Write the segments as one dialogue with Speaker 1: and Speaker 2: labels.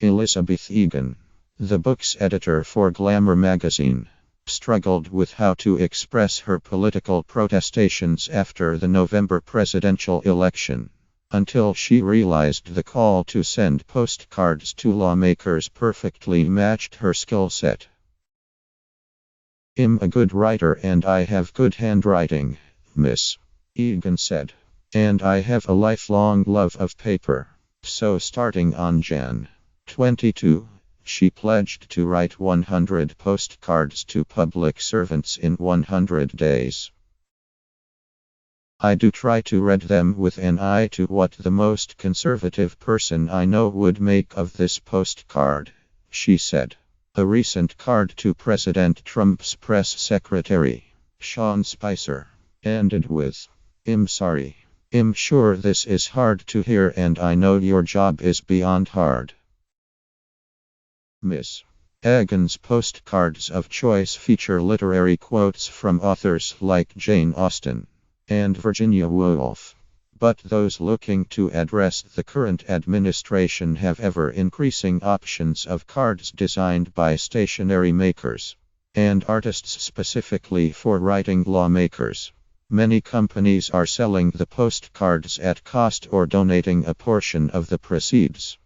Speaker 1: Elizabeth Egan, the book's editor for Glamour magazine, struggled with how to express her political protestations after the November presidential election, until she realized the call to send postcards to lawmakers perfectly matched her skill set. "I'm a good writer and I have good handwriting," Miss Egan said. "And I have a lifelong love of paper." So starting on Jan 22, she pledged to write 100 postcards to public servants in 100 days. "I do try to read them with an eye to what the most conservative person I know would make of this postcard," she said. A recent card to President Trump's press secretary, Sean Spicer, ended with, "I'm sorry. I'm sure this is hard to hear and I know your job is beyond hard." Miss Egan's postcards of choice feature literary quotes from authors like Jane Austen and Virginia Woolf. But those looking to address the current administration have ever-increasing options of cards designed by stationery makers and artists specifically for writing lawmakers. Many companies are selling the postcards at cost or donating a portion of the proceeds.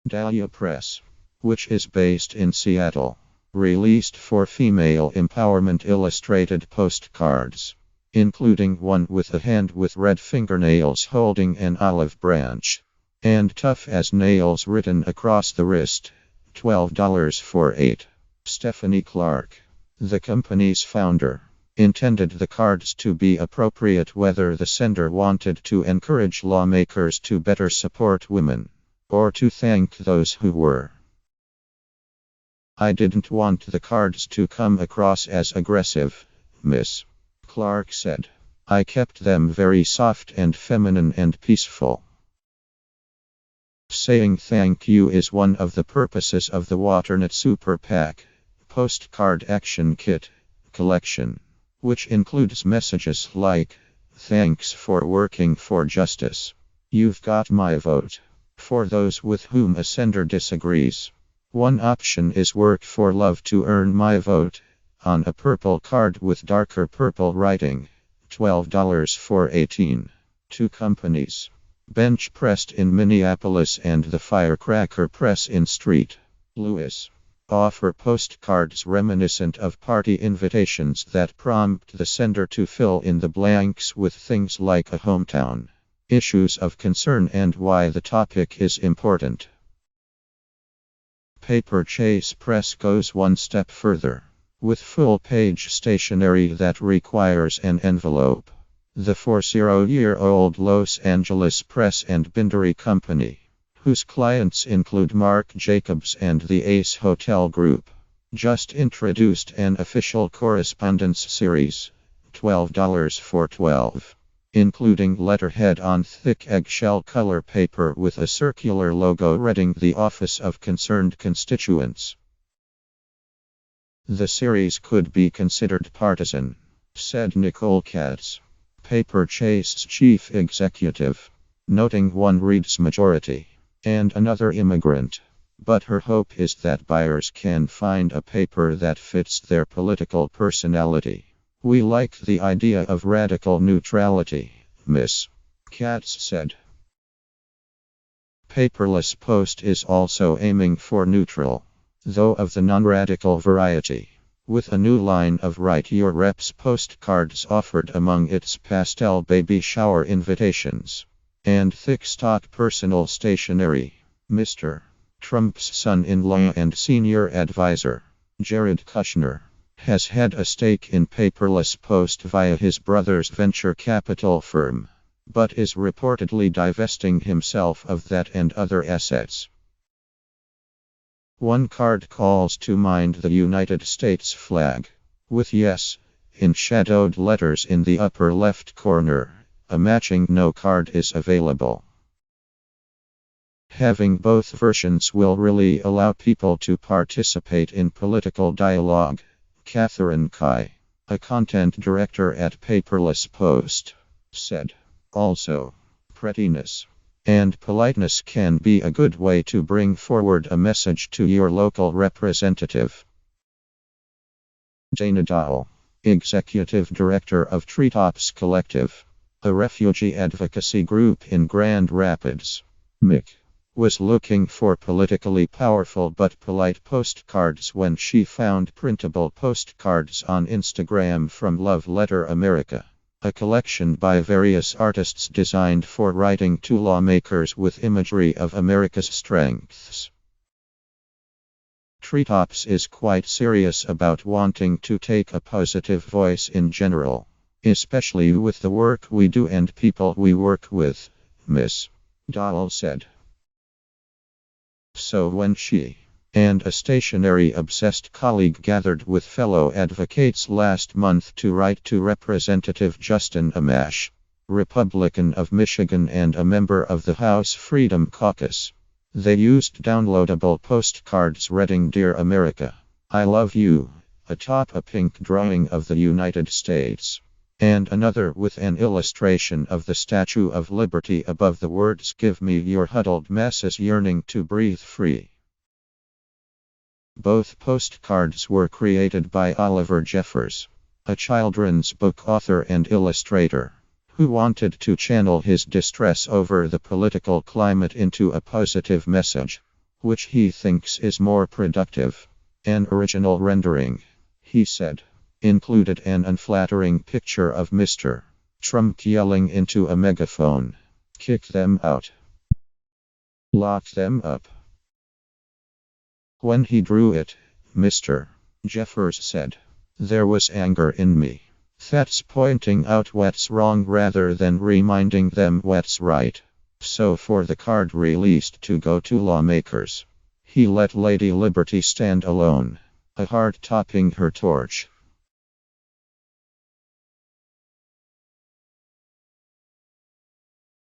Speaker 1: Dahlia Press, which is based in Seattle, released for female empowerment illustrated postcards, including one with a hand with red fingernails holding an olive branch, and tough as nails written across the wrist, $12 for 8. Stephanie Clark, the company's founder, intended the cards to be appropriate whether the sender wanted to encourage lawmakers to better support women, or to thank those who were. "I didn't want the cards to come across as aggressive," Miss Clark said. "I kept them very soft and feminine and peaceful." Saying thank you is one of the purposes of the Waternet Super PAC Postcard Action Kit collection, which includes messages like, "Thanks for working for justice. You've got my vote," for those with whom a sender disagrees. One option is "Work for love to earn my vote," on a purple card with darker purple writing, $12 for 18. Two companies, Bench Press in Minneapolis and the Firecracker Press in St. Louis, offer postcards reminiscent of party invitations that prompt the sender to fill in the blanks with things like a hometown, issues of concern, and why the topic is important. Paper Chase Press goes one step further, with full-page stationery that requires an envelope. The 40-year-old Los Angeles Press and Bindery Company, whose clients include Marc Jacobs and the Ace Hotel Group, just introduced an official correspondence series, $12 for 12, including letterhead on thick eggshell color paper with a circular logo reading the Office of Concerned Constituents. "The series could be considered partisan," said Nicole Katz, Paper Chase's chief executive, noting one reads majority and another immigrant. But her hope is that buyers can find a paper that fits their political personality. "We like the idea of radical neutrality," Miss Katz said. Paperless Post is also aiming for neutral, though of the non-radical variety, with a new line of Write Your Reps postcards offered among its pastel baby shower invitations and thick stock personal stationery. Mr. Trump's son-in-law and senior advisor, Jared Kushner, has had a stake in Paperless Post via his brother's venture capital firm, but is reportedly divesting himself of that and other assets. One card calls to mind the United States flag, with "Yes" in shadowed letters in the upper left corner. A matching no card is available. Having both versions will really allow people to participate in political dialogue, Catherine Kai, a content director at Paperless Post, said. Also, prettiness And politeness can be a good way to bring forward a message to your local representative. Dana Dahl, Executive Director of Treetops Collective, a refugee advocacy group in Grand Rapids, Mick, was looking for politically powerful but polite postcards when she found printable postcards on Instagram from Love Letter America, a collection by various artists designed for writing to lawmakers with imagery of America's strengths. Treetops is quite serious about wanting to take a positive voice in general, especially with the work we do and people we work with, Miss Dahl said. So when she and a stationery-obsessed colleague gathered with fellow advocates last month to write to Representative Justin Amash, Republican of Michigan and a member of the House Freedom Caucus, they used downloadable postcards reading Dear America, I love you, atop a pink drawing of the United States, and another with an illustration of the Statue of Liberty above the words Give me your huddled masses yearning to breathe free. Both postcards were created by Oliver Jeffers, a children's book author and illustrator, who wanted to channel his distress over the political climate into a positive message, which he thinks is more productive. An original rendering, he said, included an unflattering picture of Mr. Trump yelling into a megaphone, "Kick them out. Lock them up." When he drew it, Mr. Jeffers said, "There was anger in me. That's pointing out what's wrong rather than reminding them what's right. So for the card released to go to lawmakers, he let Lady Liberty stand alone, a heart topping her torch."